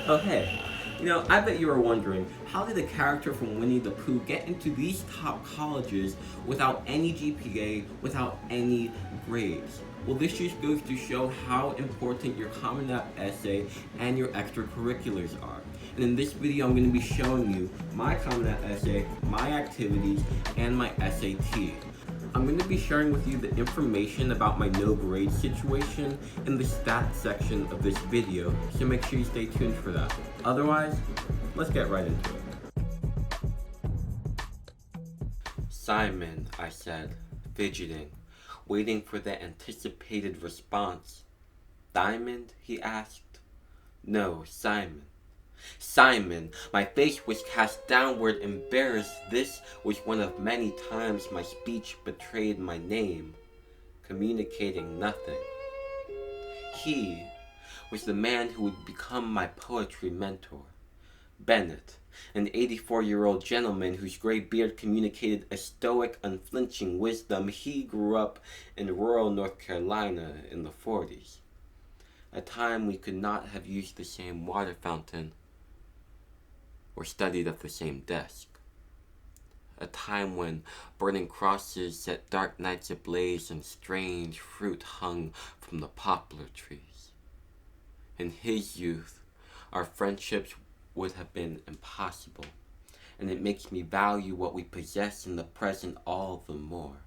Oh, hey. I bet you were wondering, how did a character from Winnie the Pooh get into these top colleges without any GPA, without any grades? Well, this just goes to show how important your Common App essay and your extracurriculars are. And in this video, I'm going to be showing you my Common App essay, my activities, and my SAT. I'm going to be sharing with you the information about my no grade situation in the stats section of this video, so make sure you stay tuned for that. Otherwise, let's get right into it. Simon, I said, fidgeting, waiting for the anticipated response. Diamond, he asked. No, Simon. Simon, my face was cast downward, embarrassed. This was one of many times my speech betrayed my name, communicating nothing. He was the man who would become my poetry mentor. Bennett, an 84-year-old gentleman whose gray beard communicated a stoic, unflinching wisdom. He grew up in rural North Carolina in the 40s, a time we could not have used the same water fountain or studied at the same desk. A time when burning crosses set dark nights ablaze and strange fruit hung from the poplar trees. In his youth, our friendships would have been impossible, and it makes me value what we possess in the present all the more.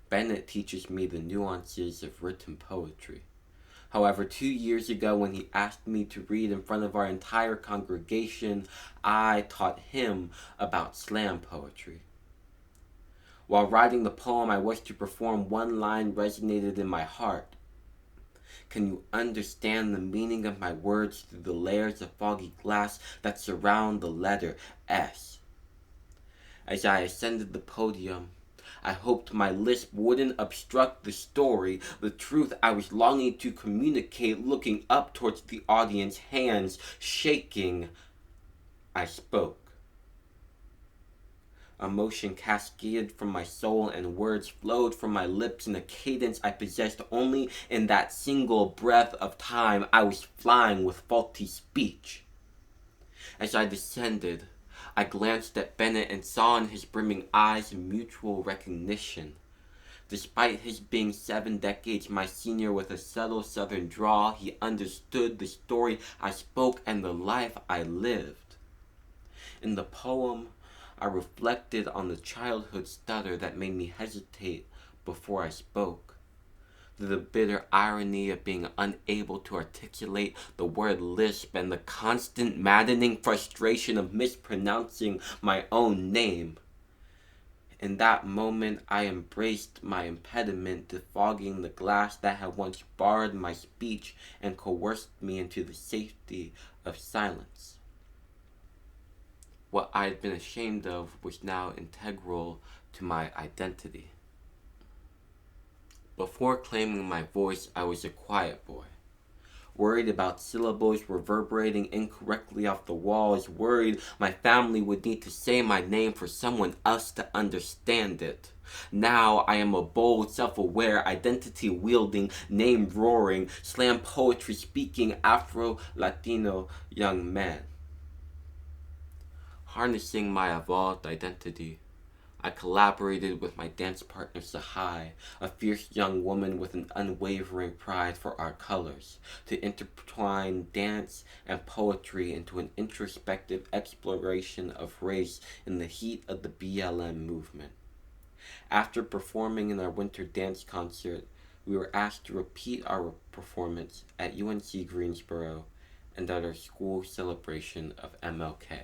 Bennett teaches me the nuances of written poetry. However, 2 years ago, when he asked me to read in front of our entire congregation, I taught him about slam poetry. While writing the poem I was to perform, one line resonated in my heart. Can you understand the meaning of my words through the layers of foggy glass that surround the letter S? As I ascended the podium, I hoped my lisp wouldn't obstruct the story, the truth I was longing to communicate. Looking up towards the audience, hands shaking, I spoke. Emotion cascaded from my soul and words flowed from my lips in a cadence I possessed only in that single breath of time. I was flying with faulty speech. As I descended, I glanced at Bennett and saw in his brimming eyes mutual recognition. Despite his being 7 decades my senior with a subtle southern drawl, he understood the story I spoke and the life I lived. In the poem, I reflected on the childhood stutter that made me hesitate before I spoke. The bitter irony of being unable to articulate the word lisp and the constant maddening frustration of mispronouncing my own name. In that moment, I embraced my impediment, defogging the glass that had once barred my speech and coerced me into the safety of silence. What I had been ashamed of was now integral to my identity. Before claiming my voice, I was a quiet boy, worried about syllables reverberating incorrectly off the walls, worried my family would need to say my name for someone else to understand it. Now I am a bold, self-aware, identity-wielding, name-roaring, slam poetry-speaking Afro-Latino young man. Harnessing my evolved identity, I collaborated with my dance partner Sahai, a fierce young woman with an unwavering pride for our colors, to intertwine dance and poetry into an introspective exploration of race in the heat of the BLM movement. After performing in our winter dance concert, we were asked to repeat our performance at UNC Greensboro and at our school celebration of MLK,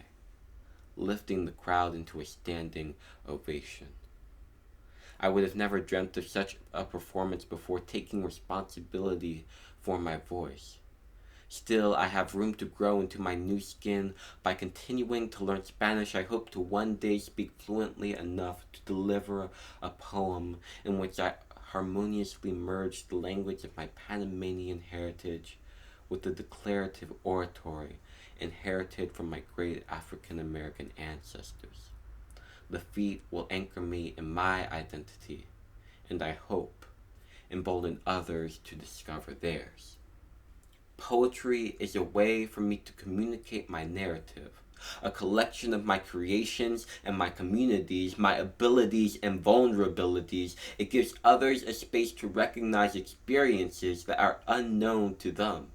lifting the crowd into a standing ovation. I would have never dreamt of such a performance before taking responsibility for my voice. Still, I have room to grow into my new skin. By continuing to learn Spanish, I hope to one day speak fluently enough to deliver a poem in which I harmoniously merge the language of my Panamanian heritage with the declarative oratory inherited from my great African American ancestors. The feat will anchor me in my identity, and I hope embolden others to discover theirs. Poetry is a way for me to communicate my narrative, a collection of my creations and my communities, my abilities and vulnerabilities. It gives others a space to recognize experiences that are unknown to them.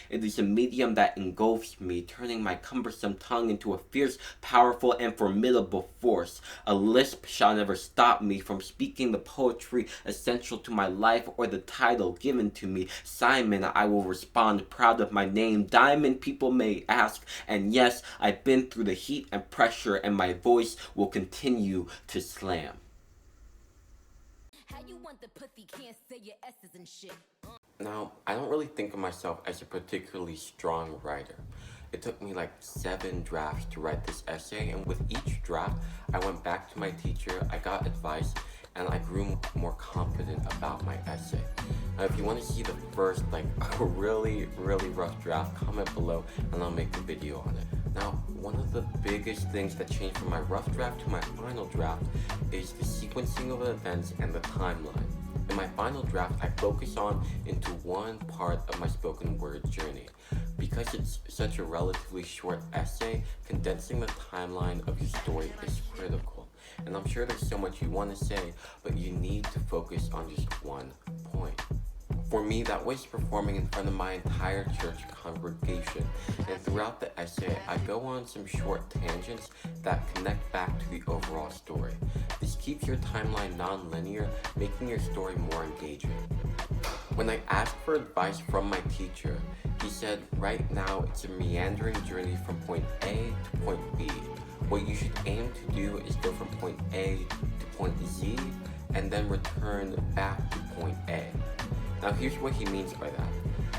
It is a medium that engulfs me, turning my cumbersome tongue into a fierce, powerful, and formidable force. A lisp shall never stop me from speaking the poetry essential to my life or the title given to me. Simon, I will respond, proud of my name. Diamond, people may ask, and yes, I've been through the heat and pressure, and my voice will continue to slam. How you want the pussy, can't say your S's and shit. Now, I don't really think of myself as a particularly strong writer. It took me like 7 drafts to write this essay, and with each draft, I went back to my teacher, I got advice, and I grew more confident about my essay. Now, if you want to see the first, like, really rough draft, comment below, and I'll make a video on it. Now, one of the biggest things that changed from my rough draft to my final draft is the sequencing of events and the timeline. In my final draft, I focus on into one part of my spoken word journey. Because it's such a relatively short essay, condensing the timeline of your story is critical. And I'm sure there's so much you want to say, but you need to focus on just one point. For me, that was performing in front of my entire church congregation, and throughout the essay, I go on some short tangents that connect back to the overall story. This keeps your timeline non-linear, making your story more engaging. When I asked for advice from my teacher, he said, right now it's a meandering journey from point A to point B. What you should aim to do is go from point A to point Z, and then return back to point A. Now here's what he means by that.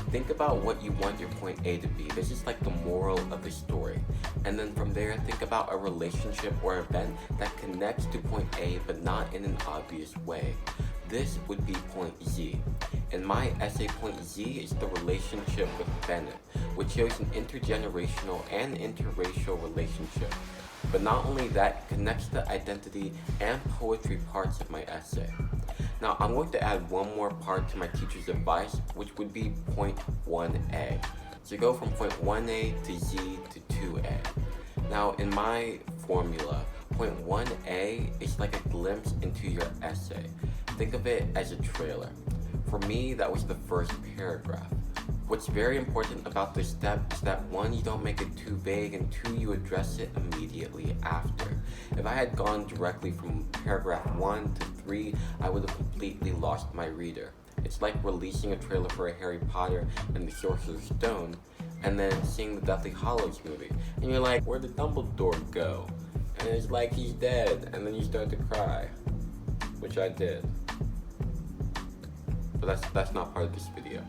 Think about what you want your point A to be. This is like the moral of the story. And then from there, think about a relationship or event that connects to point A but not in an obvious way. This would be point Z. In my essay, point Z is the relationship with Bennett, which shows an intergenerational and interracial relationship. But not only that, it connects the identity and poetry parts of my essay. Now, I'm going to add one more part to my teacher's advice, which would be point 1A. So go from point 1A to Z to 2A. Now, in my formula, point 1A is like a glimpse into your essay. Think of it as a trailer. For me, that was the first paragraph. What's very important about this step is that 1, you don't make it too vague, and 2, you address it immediately after. If I had gone directly from paragraph 1 to 3, I would have completely lost my reader. It's like releasing a trailer for a Harry Potter and the Sorcerer's Stone, and then seeing the Deathly Hallows movie. And you're like, where'd the Dumbledore go? And it's like, he's dead. And then you start to cry. Which I did. But that's not part of this video.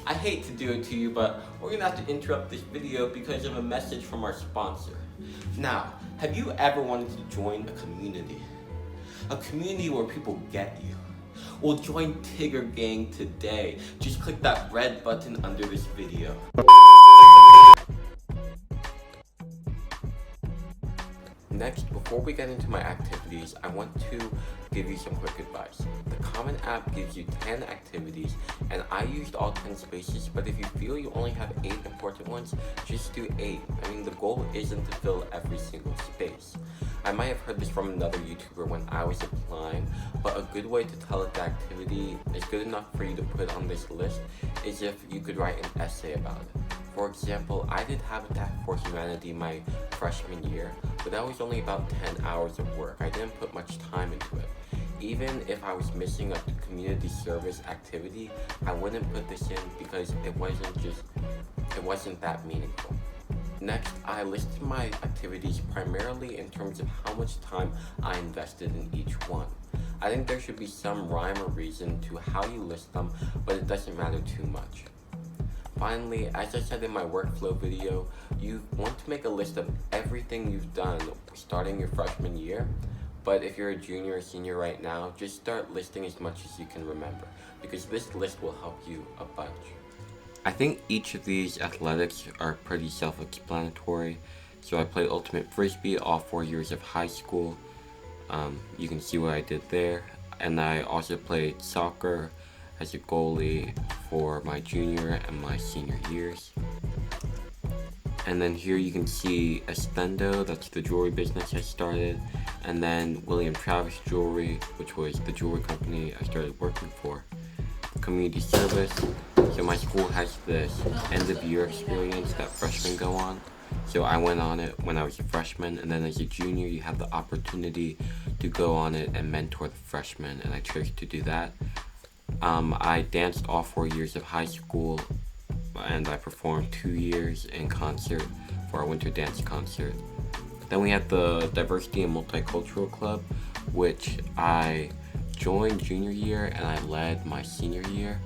I hate to do it to you, but we're gonna have to interrupt this video because of a message from our sponsor. Now, have you ever wanted to join a community? A community where people get you? Well, join Tigger Gang today. Just click that red button under this video. Next, before we get into my activities, I want to give you some quick advice. The Common app gives you 10 activities, and I used all 10 spaces, but if you feel you only have 8 important ones, just do 8. I mean, the goal isn't to fill every single space. I might have heard this from another YouTuber when I was applying, but a good way to tell if the activity is good enough for you to put on this list is if you could write an essay about it. For example, I did Habitat for Humanity my freshman year, but that was only about 10 hours of work. I didn't put much time into it. Even if I was missing a community service activity, I wouldn't put this in because it wasn't that meaningful. Next, I listed my activities primarily in terms of how much time I invested in each one. I think there should be some rhyme or reason to how you list them, but it doesn't matter too much. Finally, as I said in my workflow video, you want to make a list of everything you've done starting your freshman year. But if you're a junior or senior right now, just start listing as much as you can remember, because this list will help you a bunch. I think each of these athletics are pretty self-explanatory. So I played Ultimate Frisbee all 4 years of high school. You can see what I did there. And I also played soccer as a goalie for my junior and my senior years. And then here you can see Estendo, that's the jewelry business I started, and then William Travis Jewelry, which was the jewelry company I started working for. Community service, so my school has this end of year experience that freshmen go on. So I went on it when I was a freshman, and then as a junior you have the opportunity to go on it and mentor the freshmen, and I chose to do that. I danced all 4 years of high school, and I performed 2 years in concert for our winter dance concert. Then we had the Diversity and Multicultural Club, which I joined junior year and I led my senior year.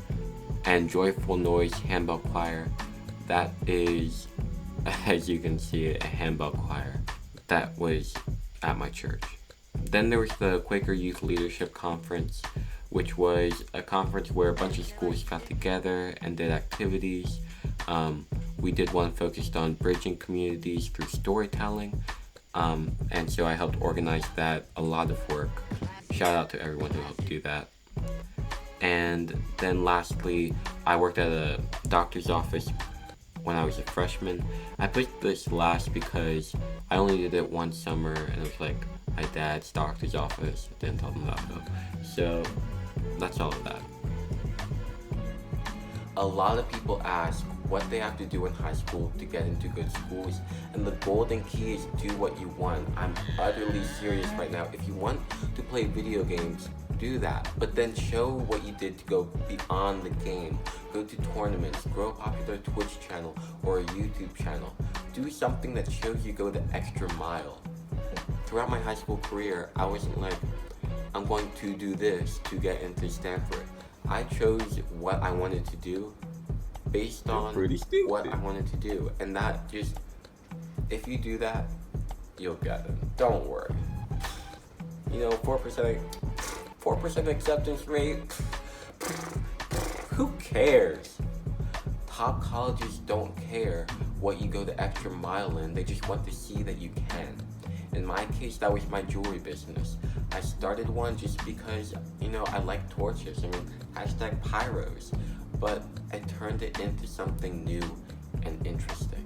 And Joyful Noise Handbell Choir, that is, as you can see, a handbell choir that was at my church. Then there was the Quaker Youth Leadership Conference, which was a conference where a bunch of schools got together and did activities. We did one focused on bridging communities through storytelling, and so I helped organize that, a lot of work. Shout out to everyone who helped do that. And then lastly, I worked at a doctor's office when I was a freshman. I put this last because I only did it one summer, and it was like my dad's doctor's office. Didn't tell them that though. So that's all of that. A lot of people ask what they have to do in high school to get into good schools, and the golden key is do what you want. I'm utterly serious right now. If you want to play video games, do that, but then show what you did to go beyond the game. Go to tournaments, grow a popular Twitch channel or a YouTube channel. Do something that shows you go the extra mile. Throughout my high school career, I wasn't like, I'm going to do this to get into Stanford. I chose what I wanted to do based on what I wanted to do, and that just, if you do that, you'll get it. Don't worry. You know, 4% acceptance rate, who cares? Top colleges don't care what you go the extra mile in, they just want to see that you can. In my case, that was my jewelry business. I started one just because, you know, I like torches. I mean, hashtag pyros. But I turned it into something new and interesting.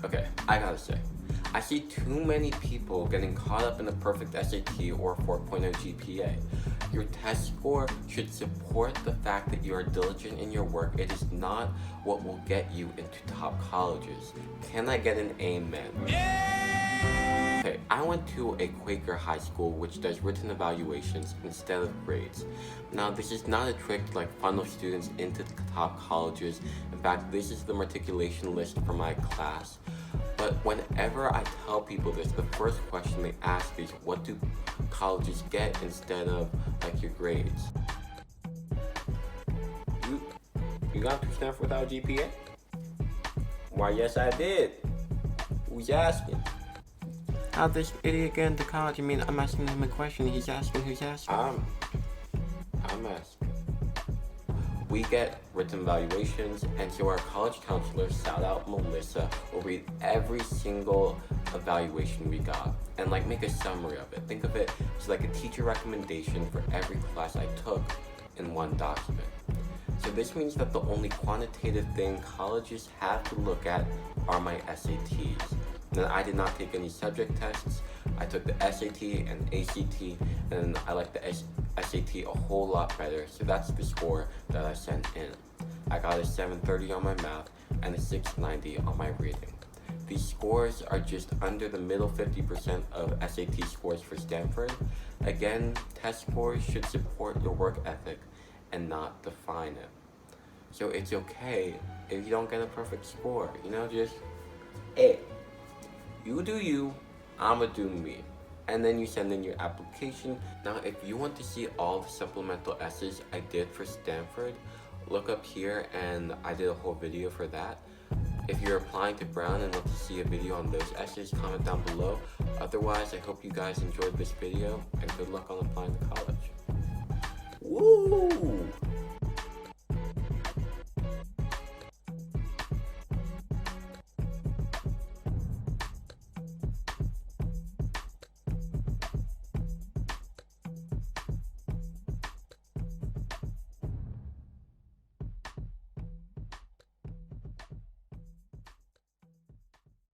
Okay, I gotta say, I see too many people getting caught up in the perfect SAT or 4.0 GPA. Your test score should support the fact that you are diligent in your work. It is not what will get you into top colleges. Can I get an amen? Okay, I went to a Quaker high school which does written evaluations instead of grades. Now, this is not a trick to funnel students into the top colleges. In fact, this is the matriculation list for my class. But whenever I tell people this, the first question they ask is, what do colleges get instead of your grades? You got to Stanford without GPA? Why, yes I did. Who's asking? How'd this idiot get into college? I mean, I'm asking him a question. He's asking who's asking. I'm asking. We get written evaluations, and so our college counselor, shout out Melissa, will read every single evaluation we got and make a summary of it. Think of it as a teacher recommendation for every class I took in one document. So this means that the only quantitative thing colleges have to look at are my SATs. And I did not take any subject tests. I took the SAT and ACT, and I like the SAT a whole lot better, so that's the score that I sent in. I got a 730 on my math and a 690 on my reading. These scores are just under the middle 50% of SAT scores for Stanford. Again, test scores should support your work ethic and not define it. So it's okay if you don't get a perfect score, just, hey, you do you, I'ma do me. And then you send in your application. Now, if you want to see all the supplemental essays I did for Stanford, look up here, and I did a whole video for that. If you're applying to Brown and want to see a video on those essays, comment down below. Otherwise, I hope you guys enjoyed this video, and good luck on applying to college. Woo!